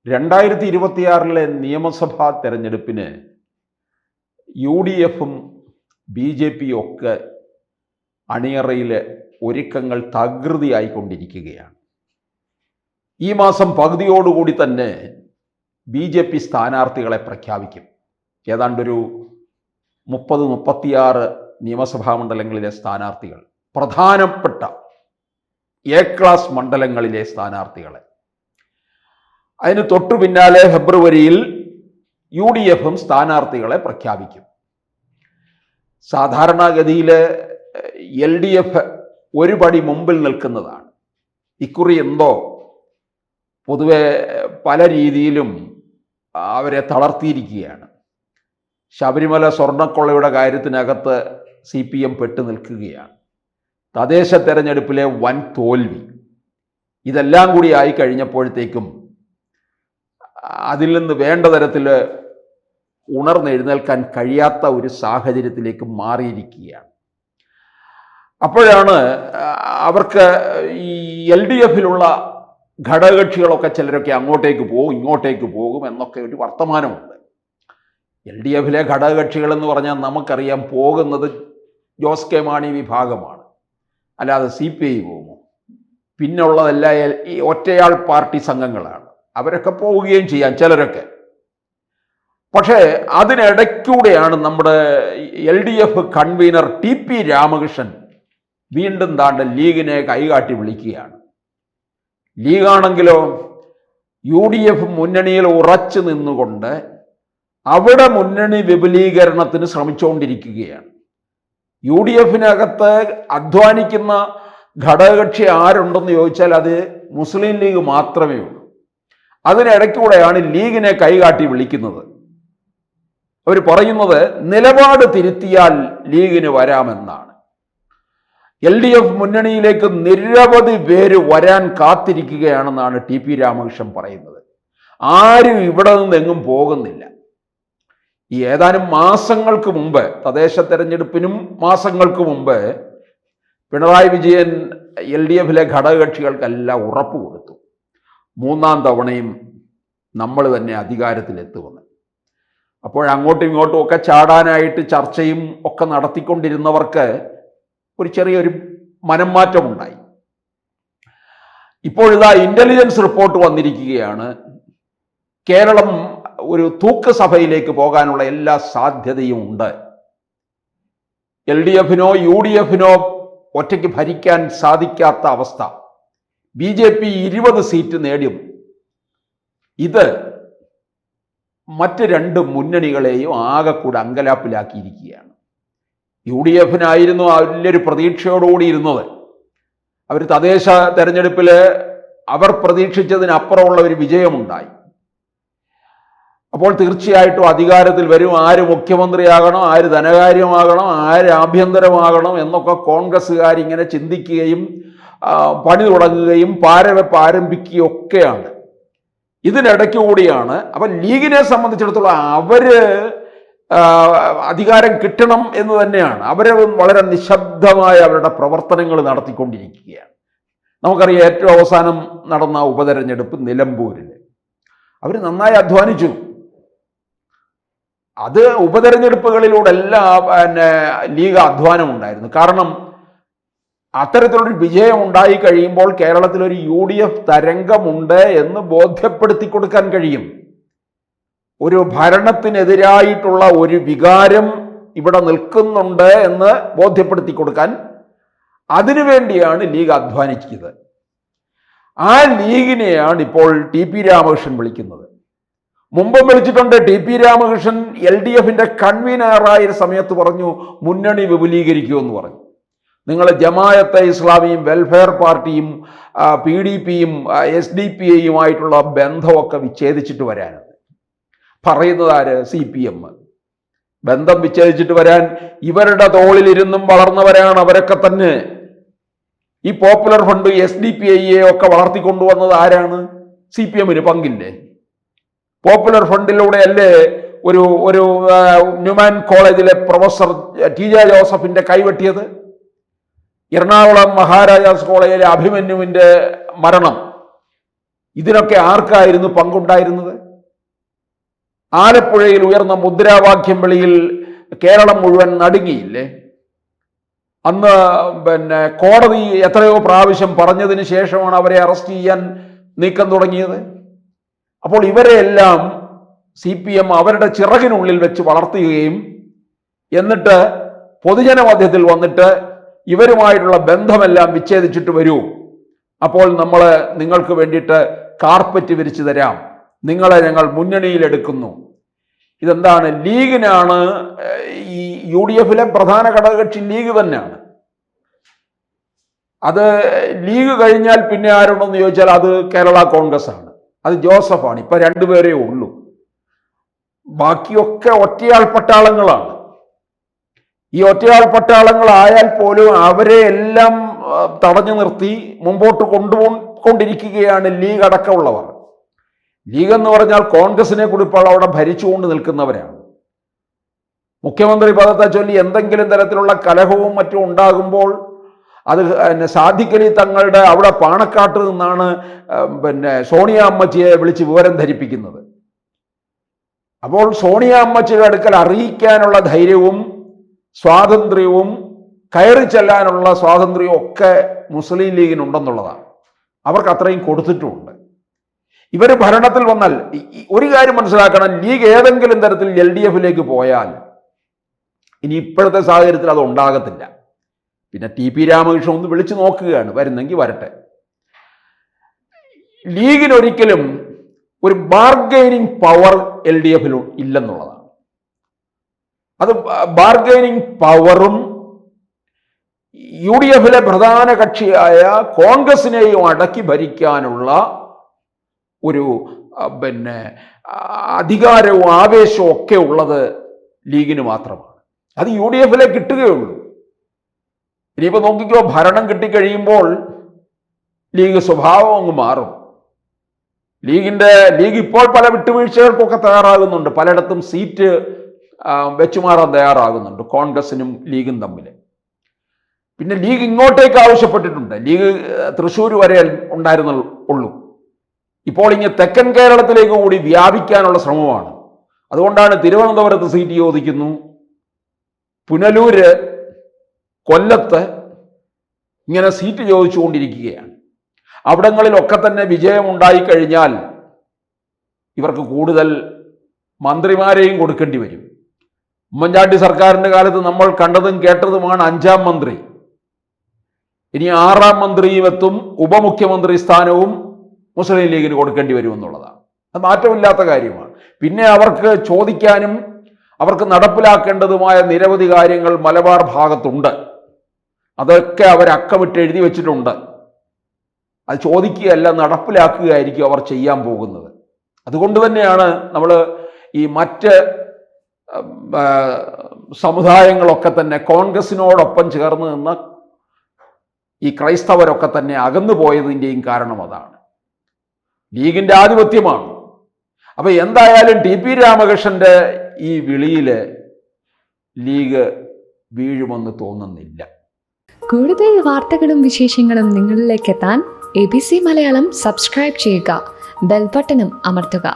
2026 നിയമസഭാ തെരഞ്ഞെടുപ്പിന് UDFും BJPയും ഒക്കെ അണിയറയിലെ ഒരുക്കങ്ങൾ തകൃതിയായിക്കൊണ്ടിരിക്കുകയാണ്. ഈ മാസം പകുതിയോടുകൂടി തന്നെ BJP സ്ഥാനാർത്ഥികളെ പ്രഖ്യാപിക്കും. ഏതാണ്ടൊരു 30-36 നിയമസഭാ മണ്ഡലങ്ങളിലെ സ്ഥാനാർത്ഥികൾ, പ്രധാനപ്പെട്ട A ക്ലാസ് മണ്ഡലങ്ങളിലെ സ്ഥാനാർത്ഥികളെ. അതിന് തൊട്ടു പിന്നാലെ ഫെബ്രുവരിയിൽ UDFും സ്ഥാനാർത്ഥികളെ പ്രഖ്യാപിക്കും. സാധാരണഗതിയിൽ LDF ഒരു പടി മുമ്പിൽ നിൽക്കുന്നതാണ്. ഇക്കുറി എന്തോ പൊതുവെ പല രീതിയിലും അവരെ തളർത്തിയിരിക്കുകയാണ്. ശബരിമല സ്വർണ്ണക്കൊള്ളയുടെ കാര്യത്തിനകത്ത് CPM പെട്ടു നിൽക്കുകയാണ്. തദ്ദേശ തെരഞ്ഞെടുപ്പിലെ വൻ തോൽവി, ഇതെല്ലാം കൂടി ആയി കഴിഞ്ഞപ്പോഴത്തേക്കും അതിൽ നിന്ന് വേണ്ട തരത്തിൽ ഉണർന്നെഴുന്നേൽക്കാൻ കഴിയാത്ത ഒരു സാഹചര്യത്തിലേക്ക് മാറിയിരിക്കുകയാണ്. അപ്പോഴാണ് അവർക്ക് ഈ LDFിലുള്ള ഘടകകക്ഷികളൊക്കെ ചിലരൊക്കെ അങ്ങോട്ടേക്ക് പോകും ഇങ്ങോട്ടേക്ക് പോകും എന്നൊക്കെ ഒരു വർത്തമാനമുണ്ട്. LDFിലെ ഘടകകക്ഷികൾ എന്ന് പറഞ്ഞാൽ നമുക്കറിയാം, പോകുന്നത് ജോസ് കെ മാണി വിഭാഗമാണ്, അല്ലാതെ CPI പോകുമോ? പിന്നുള്ളതെല്ലാം ഈ ഒറ്റയാൾ പാർട്ടി സംഘങ്ങളാണ്. അവരൊക്കെ പോവുകയും ചെയ്യാം ചിലരൊക്കെ. പക്ഷേ അതിനിടയ്ക്കൂടെയാണ് നമ്മുടെ LDF കൺവീനർ TP രാമകൃഷ്ണൻ വീണ്ടും ലീഗിനെ കൈകാട്ടി വിളിക്കുകയാണ്. ലീഗാണെങ്കിലോ UDF മുന്നണിയിൽ ഉറച്ചു നിന്നുകൊണ്ട് അവിടെ മുന്നണി വിപുലീകരണത്തിന് ശ്രമിച്ചുകൊണ്ടിരിക്കുകയാണ്. UDFിനകത്ത് അധ്വാനിക്കുന്ന ഘടകകക്ഷി ആരുണ്ടെന്ന് ചോദിച്ചാൽ അത് മുസ്ലിം ലീഗ് മാത്രമേ ഉള്ളൂ. അതിനിടയ്ക്കൂടെയാണ് ലീഗിനെ കൈകാട്ടി വിളിക്കുന്നത്. അവർ പറയുന്നത് നിലപാട് തിരുത്തിയാൽ ലീഗിന് വരാമെന്നാണ്. LDF മുന്നണിയിലേക്ക് നിരവധി പേര് വരാൻ കാത്തിരിക്കുകയാണെന്നാണ് TP രാമകൃഷ്ണൻ പറയുന്നത്. ആരും ഇവിടെ നിന്നെങ്ങും പോകുന്നില്ല. ഈ ഏതാനും മാസങ്ങൾക്ക് മുമ്പ്, തദ്ദേശ തെരഞ്ഞെടുപ്പിനും മാസങ്ങൾക്ക് മുമ്പ്, പിണറായി വിജയൻ LDFിലെ ഘടകകക്ഷികൾക്കെല്ലാം ഉറപ്പ് കൊടുത്തു, 3ാം തവണയും നമ്മൾ തന്നെ അധികാരത്തിലെത്തുമെന്ന്. അപ്പോഴങ്ങോട്ടും ഇങ്ങോട്ടും ഒക്കെ ചാടാനായിട്ട് ചർച്ചയും ഒക്കെ നടത്തിക്കൊണ്ടിരുന്നവർക്ക് ഒരു ചെറിയൊരു മനംമാറ്റമുണ്ടായി. ഇപ്പോഴിതാ ഇന്റലിജൻസ് റിപ്പോർട്ട് വന്നിരിക്കുകയാണ്. കേരളം ഒരു തൂക്കസഭയിലേക്ക് പോകാനുള്ള എല്ലാ സാധ്യതയും ഉണ്ട്. LDFിനോ UDFിനോ ഒറ്റയ്ക്ക് ഭരിക്കാൻ സാധിക്കാത്ത അവസ്ഥ. BJP 20 സീറ്റ് നേടും. ഇത് മറ്റ് 2 മുന്നണികളെയും ആകെക്കൂടെ അങ്കലാപ്പിലാക്കിയിരിക്കുകയാണ്. UDFിനായിരുന്നു വലിയൊരു പ്രതീക്ഷയോടുകൂടി ഇരുന്നത്. അവർ തദ്ദേശ തെരഞ്ഞെടുപ്പിൽ അവർ പ്രതീക്ഷിച്ചതിനപ്പുറമുള്ള ഒരു വിജയമുണ്ടായി. അപ്പോൾ തീർച്ചയായിട്ടും അധികാരത്തിൽ വരും. ആര് മുഖ്യമന്ത്രിയാകണം, ആര് ധനകാര്യമാകണം, ആര് ആഭ്യന്തരമാകണം എന്നൊക്കെ കോൺഗ്രസ്സുകാരിങ്ങനെ ചിന്തിക്കുകയും പണി തുടങ്ങുകയും പാരവെപ്പ് ആരംഭിക്കുകയും ഒക്കെയാണ്. ഇതിനിടയ്ക്ക് കൂടിയാണ് അപ്പം ലീഗിനെ സംബന്ധിച്ചിടത്തോളം അവര് അധികാരം കിട്ടണം എന്ന് തന്നെയാണ്. അവരെ വളരെ നിശബ്ദമായ അവരുടെ പ്രവർത്തനങ്ങൾ നടത്തിക്കൊണ്ടിരിക്കുകയാണ്. നമുക്കറിയാം, ഏറ്റവും അവസാനം നടന്ന ഉപതെരഞ്ഞെടുപ്പ് നിലമ്പൂരിൽ അവർ നന്നായി അധ്വാനിച്ചു. അത് ഉപതെരഞ്ഞെടുപ്പുകളിലൂടെ എല്ലാം ലീഗ് അധ്വാനം ഉണ്ടായിരുന്നു. കാരണം അത്തരത്തിലൊരു വിജയം ഉണ്ടായി കഴിയുമ്പോൾ കേരളത്തിലൊരു UDF തരംഗമുണ്ട് എന്ന് ബോധ്യപ്പെടുത്തി കൊടുക്കാൻ കഴിയും. ഒരു ഭരണത്തിനെതിരായിട്ടുള്ള ഒരു വികാരം ഇവിടെ നിൽക്കുന്നുണ്ട് എന്ന് ബോധ്യപ്പെടുത്തി കൊടുക്കാൻ അതിനുവേണ്ടിയാണ് ലീഗ് അധ്വാനിച്ചത്. ആ ലീഗിനെയാണ് ഇപ്പോൾ TP രാമകൃഷ്ണൻ വിളിക്കുന്നത്. മുമ്പും വിളിച്ചിട്ടുണ്ട്. TP രാമകൃഷ്ണൻ LDFിന്റെ കൺവീനറായ സമയത്ത് പറഞ്ഞു, മുന്നണി വിപുലീകരിക്കുമെന്ന് പറഞ്ഞു. നിങ്ങൾ ജമായത്തെ ഇസ്ലാമിയും വെൽഫെയർ പാർട്ടിയും PDPയും SDPIയുമായിട്ടുള്ള ബന്ധമൊക്കെ വിച്ഛേദിച്ചിട്ട് വരാനാണ് പറയുന്നത്. ആര്? CPM. ബന്ധം വിച്ഛേദിച്ചിട്ട് വരാൻ ഇവരുടെ തോളിലിരുന്നും വളർന്നവരാണ് അവരൊക്കെ തന്നെ. ഈ പോപ്പുലർ ഫണ്ട് SDPIയെ ഒക്കെ വളർത്തിക്കൊണ്ടുവന്നത് ആരാണ്? CPMന് പങ്കില്ലേ? പോപ്പുലർ ഫണ്ടിലൂടെയല്ലേ ഒരു ന്യൂമാൻ കോളേജിലെ പ്രൊഫസർ TJ ജോസഫിന്റെ കൈവെട്ടിയത്? എറണാകുളം മഹാരാജാസ് കോളേജിലെ അഭിമന്യുവിൻ്റെ മരണം ഇതിനൊക്കെ ആർക്കായിരുന്നു പങ്കുണ്ടായിരുന്നത്? ആലപ്പുഴയിൽ ഉയർന്ന മുദ്രാവാക്യം വിളിയിൽ കേരളം മുഴുവൻ നടുങ്ങിയില്ലേ? അന്ന് കോടതി എത്രയോ പ്രാവശ്യം പറഞ്ഞതിന് ശേഷമാണ് അവരെ അറസ്റ്റ് ചെയ്യാൻ നീക്കം തുടങ്ങിയത്. അപ്പോൾ ഇവരെയെല്ലാം CPM അവരുടെ ചിറകിനുള്ളിൽ വെച്ച് വളർത്തുകയും എന്നിട്ട് പൊതുജനമധ്യത്തിൽ വന്നിട്ട് ഇവരുമായിട്ടുള്ള ബന്ധമെല്ലാം വിച്ഛേദിച്ചിട്ട് വരൂ, അപ്പോൾ നമ്മൾ നിങ്ങൾക്ക് വേണ്ടിയിട്ട് കാർപ്പറ്റ് വിരിച്ചു തരാം, നിങ്ങളെ ഞങ്ങൾ മുന്നണിയിലെടുക്കുന്നു. ഇതെന്താണ്? ലീഗിനാണ്. ഈ UDF-ലെ പ്രധാന ഘടകകക്ഷി ലീഗ് തന്നെയാണ്. അത് ലീഗ് കഴിഞ്ഞാൽ പിന്നെ ആരുണ്ടെന്ന് ചോദിച്ചാൽ അത് കേരള കോൺഗ്രസ് ആണ്, അത് ജോസഫാണ്. ഇപ്പൊ രണ്ടുപേരേ ഉള്ളൂ, ബാക്കിയൊക്കെ ഒറ്റയാൾ പട്ടാളങ്ങളാണ്. ഈ ഒറ്റയാൾ പട്ടാളങ്ങളായാൽ പോലും അവരെ എല്ലാം തടഞ്ഞു നിർത്തി മുമ്പോട്ട് കൊണ്ടുപോയിക്കൊണ്ടിരിക്കുകയാണ് ലീഗ് അടക്കമുള്ളവർ. ലീഗ് എന്ന് പറഞ്ഞാൽ കോൺഗ്രസിനെ കൂടി ഇപ്പോൾ അവിടെ ഭരിച്ചുകൊണ്ട് നിൽക്കുന്നവരാണ്. മുഖ്യമന്ത്രി പദത്തെ ചൊല്ലി എന്തെങ്കിലും തരത്തിലുള്ള കലഹവും മറ്റും ഉണ്ടാകുമ്പോൾ അത് സാദിഖലി തങ്ങളുടെ അവിടെ പാണക്കാട്ട് നിന്നാണ് സോണിയ അമ്മച്ചിയെ വിളിച്ച് വിവരം ധരിപ്പിക്കുന്നത്. അപ്പോൾ സോണിയ അമ്മച്ചിയുടെ അടുക്കൽ അറിയിക്കാനുള്ള ധൈര്യവും സ്വാതന്ത്ര്യവും കയറി ചെല്ലാനുള്ള സ്വാതന്ത്ര്യവും ഒക്കെ മുസ്ലിം ലീഗിനുണ്ടെന്നുള്ളതാണ്. അവർക്ക് അത്രയും കൊടുത്തിട്ടുമുണ്ട്. ഇവർ ഭരണത്തിൽ വന്നാൽ ഒരു കാര്യം മനസ്സിലാക്കണം, ലീഗ് ഏതെങ്കിലും തരത്തിൽ LDF-ലേക്ക് പോയാൽ ഇനി ഇപ്പോഴത്തെ സാഹചര്യത്തിൽ അത് ഉണ്ടാകത്തില്ല. പിന്നെ TP രാമകൃഷ്ണൻ ഒന്ന് വിളിച്ചു നോക്കുകയാണ്, വരുന്നെങ്കിൽ വരട്ടെ. ലീഗിനൊരിക്കലും ഒരു ബാർഗൈനിങ് പവർ LDF-ൽ ഇല്ലെന്നുള്ളതാണ്. അത് ബാർഗൈനിങ് പവറും UDF-ലെ പ്രധാന കക്ഷിയായ കോൺഗ്രസിനെയും അടക്കി ഭരിക്കാനുള്ള ഒരു അധികാരവും ആവേശവും ഒക്കെ ഉള്ളത് ലീഗിന് മാത്രമാണ്. അത് UDF-ലെ കിട്ടുകയുള്ളൂ. ഇനിയിപ്പോൾ നോക്കിക്കോ, ഭരണം കിട്ടിക്കഴിയുമ്പോൾ ലീഗ് സ്വഭാവം അങ്ങ് മാറും. ലീഗ് ഇപ്പോൾ പല വിട്ടുവീഴ്ചകൾക്കൊക്കെ തയ്യാറാകുന്നുണ്ട്, പലയിടത്തും സീറ്റ് വെച്ചുമാറാൻ തയ്യാറാകുന്നുണ്ട് കോൺഗ്രസിനും ലീഗും തമ്മിൽ. പിന്നെ ലീഗ് ഇങ്ങോട്ടേക്ക് ആവശ്യപ്പെട്ടിട്ടുണ്ട്. ലീഗ് തൃശ്ശൂർ വരെ ഉള്ളൂ. ഇപ്പോൾ ഇങ്ങനെ തെക്കൻ കേരളത്തിലേക്ക് കൂടി വ്യാപിക്കാനുള്ള ശ്രമമാണ്. അതുകൊണ്ടാണ് തിരുവനന്തപുരത്ത് സീറ്റ് ചോദിക്കുന്നു, പുനലൂര്, കൊല്ലത്ത് ഇങ്ങനെ സീറ്റ് ചോദിച്ചുകൊണ്ടിരിക്കുകയാണ്. അവിടങ്ങളിലൊക്കെ തന്നെ വിജയമുണ്ടായിക്കഴിഞ്ഞാൽ ഇവർക്ക് കൂടുതൽ മന്ത്രിമാരെയും കൊടുക്കേണ്ടി വരും. ഉമ്മൻചാണ്ടി സർക്കാരിൻ്റെ കാലത്ത് നമ്മൾ കണ്ടതും കേട്ടതുമാണ് 5ാം മന്ത്രി. ഇനി 6ാം മന്ത്രിയും എത്തും, ഉപമുഖ്യമന്ത്രി സ്ഥാനവും മുസ്ലിം ലീഗിന് കൊടുക്കേണ്ടി വരുമെന്നുള്ളതാണ്. അത് മാറ്റമില്ലാത്ത കാര്യമാണ്. പിന്നെ അവർക്ക് ചോദിക്കാനും അവർക്ക് നടപ്പിലാക്കേണ്ടതുമായ നിരവധി കാര്യങ്ങൾ മലബാർ ഭാഗത്തുണ്ട്. അതൊക്കെ അവർ അക്കമിട്ട് എഴുതി വെച്ചിട്ടുണ്ട്. അത് ചോദിക്കുകയല്ല, നടപ്പിലാക്കുകയായിരിക്കും അവർ ചെയ്യാൻ പോകുന്നത്. അതുകൊണ്ട് തന്നെയാണ് നമ്മൾ ഈ മറ്റ് സമുദായങ്ങളൊക്കെ തന്നെ കോൺഗ്രസിനോടൊപ്പം ചേർന്ന് നിന്ന് ഈ ക്രൈസ്തവരൊക്കെ തന്നെ അകന്നു പോയതിൻ്റെയും കാരണം അതാണ്. ലീഗിൻ്റെ ആധിപത്യമാണ്. അപ്പം എന്തായാലും TP രാമകൃഷ്ണൻ്റെ ഈ വിളിയിൽ ലീഗ് വീഴുമെന്ന് തോന്നുന്നില്ല. കൂടുതൽ വാർത്തകളും വിശേഷങ്ങളും നിങ്ങളിലേക്ക് എത്താൻ ABC മലയാളം സബ്സ്ക്രൈബ് ചെയ്യുക, ബെൽ ബട്ടണും അമർത്തുക.